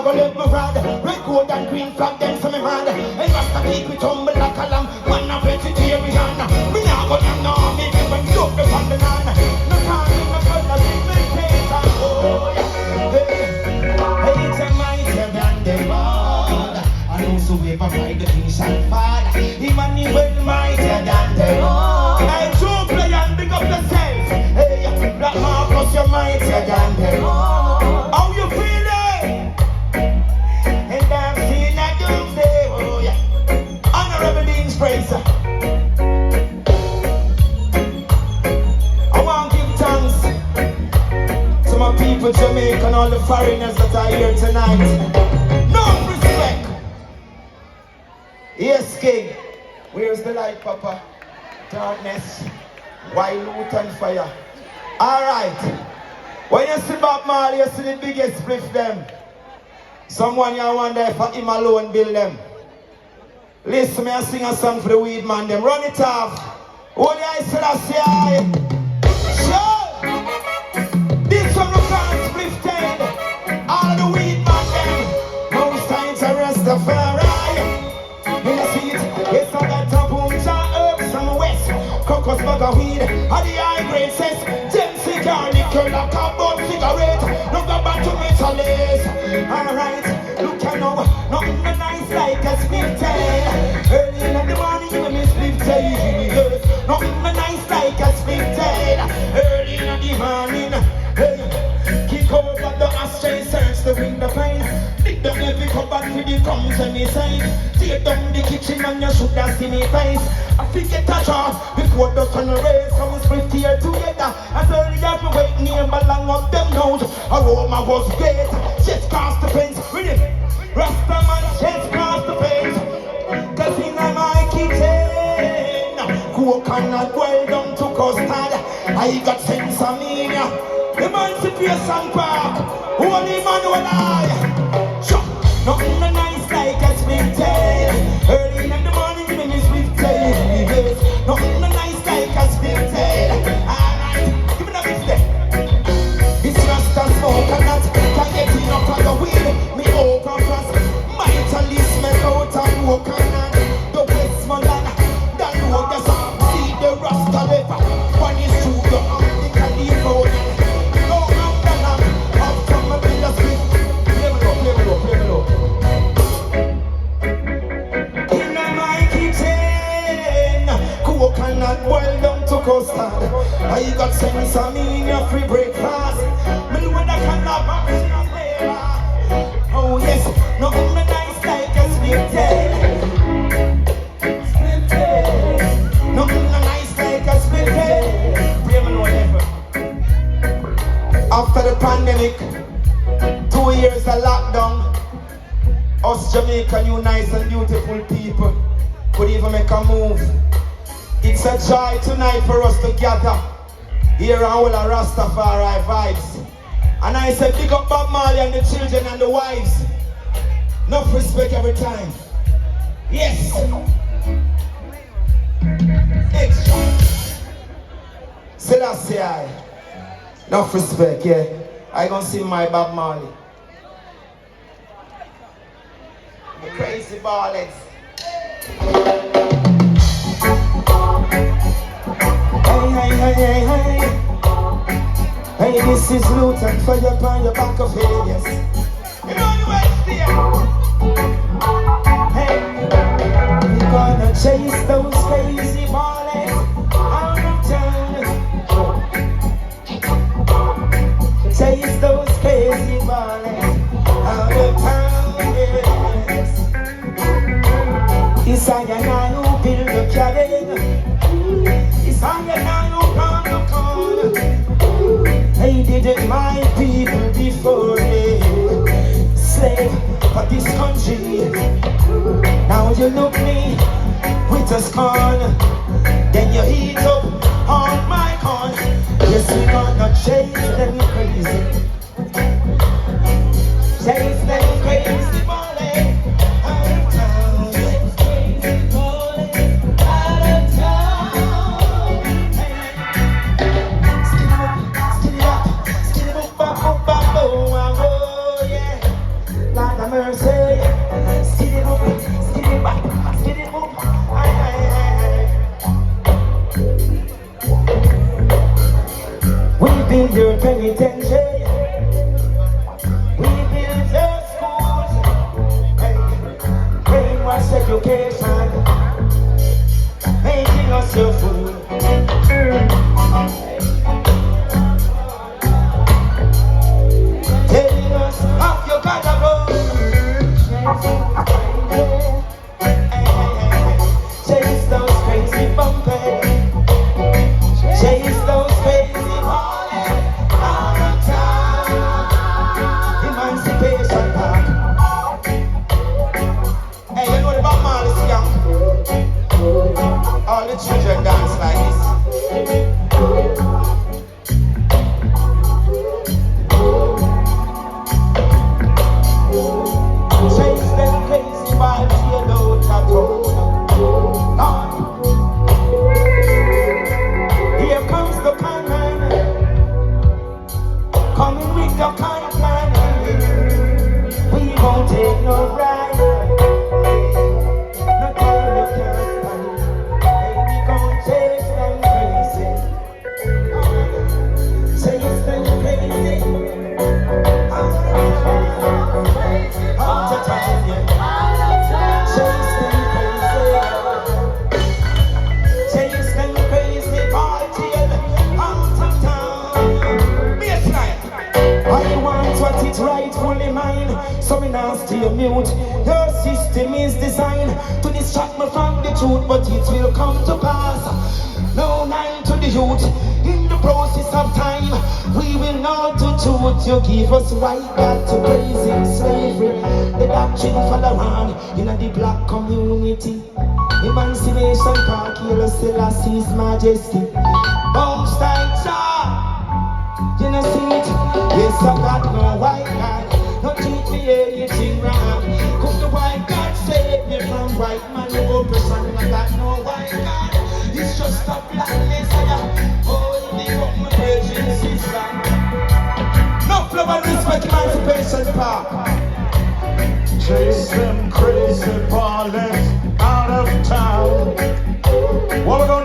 go let me ride. Red, gold and green flag, them so me mad. And Rasta keep it humble like a lamb. Man a vegetarian. Me nah go down now, me when you up on the line. No time in the color, me paint and oh yeah. Hey, it's a mightier than the world. And whosoever ride the king shall fall. Emmanuel mightier than the world. Hey, true play and big up yourself. Hey, Black Marcus, you're mightier than the world. How you feeling? And I'm seeing that doomsday, oh yeah. Honorable Dean's praise. I want to give thanks to my people, Jamaica, and all the foreigners that are here tonight. No respect. Yes, King. Where's the light, Papa? Darkness. Why Lutan Fyah? Alright. When you see Bob Marley, you see the biggest spliff them. Someone you wonder if him alone build them. Listen, me I sing a song for the weed man them. Run it off. What I said I say. Sure. This one look on spliff tail. All of the weed man them. Most times a Rastafari. When you see it, it's all that boom jar herbs from the west. Cocos bag of weed, and the high grade says 10 cigar, nickel, like a bud cigarette. No go back to metalist. Alright, look you know, nothing nice like a split tail. Early in the morning, you miss split tail. Nothing nice like a split tail. Early in the morning, hey, kick over the ashtray, search the window pane. Dig down every cupboard for the crumbs and the sign. Take down the kitchen and you should have seen me face. I forget a job before the sun rays. Some split here together. As early as we wait near my long up them nose. Aroma was great. Chest cross the fence. With it. Rasta man, chest cross the fence. Cause in my kitchen, coconut well down to custard. I got sense of me. Emancipation Park. Holy man will I. Sure. Nothing nice like a split tail. Early in the morning, when you split tail. Nothing nice like a split tail. Alright, give me the mix there. It's just a smoke and that can get enough of the weed. Me overpass. Mightalist make out and walk on the Westmoreland. That road that's up. See the Rasta lever. One is through the Antical road. No after that. Up from a bill of split. Play me low, play me low, play me low. Coconut boiled down to custard. I got sense of me in your free breakfast. Me when I can have oh yes, nothing nice like a split tail. Split tail. Nothing nice like a split tail. Play me whatever. After the pandemic, 2 years of lockdown, us Jamaican, you nice and beautiful people, could even make a move. It's a joy tonight for us to gather here all our Rastafari vibes. And I say big up Bob Marley and the children and the wives. Enough respect every time. Yes. Extra. Selassie I. Enough respect, yeah. I gonna sing my Bob Marley. The crazy ballets. Hey, this is Lutan Fyah on your back of head, yes. You know the West here. Hey, we're gonna chase those crazy ballets out of town. Chase those crazy ballets out of town, yes. It's I and I who build the cabin. It's I and I who pound the corner. They did it my people before me. Slave for this country. Now you look me with a scorn. Then you heat up on my corn. Yes, we're gonna chase them crazy. Chase them crazy ballet out of town. Crazy ballet out of town. Skin it up, oh yeah. Like ain't no right. No time you can't find. Hey, we gon' chase them crazy. Chase them crazy. All the time, yeah. Chase them crazy. Chase them crazy. All till out of town. Baseline. I want what is rightfully mine, so me now stay mute. Your system is designed to distract me from the truth, but it will come to pass. No nine to the youth. In the process of time, we will know the truth. You give us right back to praising slavery. The doctrine follow on in the black community. Emancipation Park, Haile Selassie's majesty. Bounce tight, you know see it? Yes, I got no white God. No treat me anything wrong. Cause the white God saved me from white man oppression. I got no white God. It's just a black messiah. Holding up my virgin sister. No love and respect Emancipation Park. Chase them crazy ballers out of town. What we gonna do?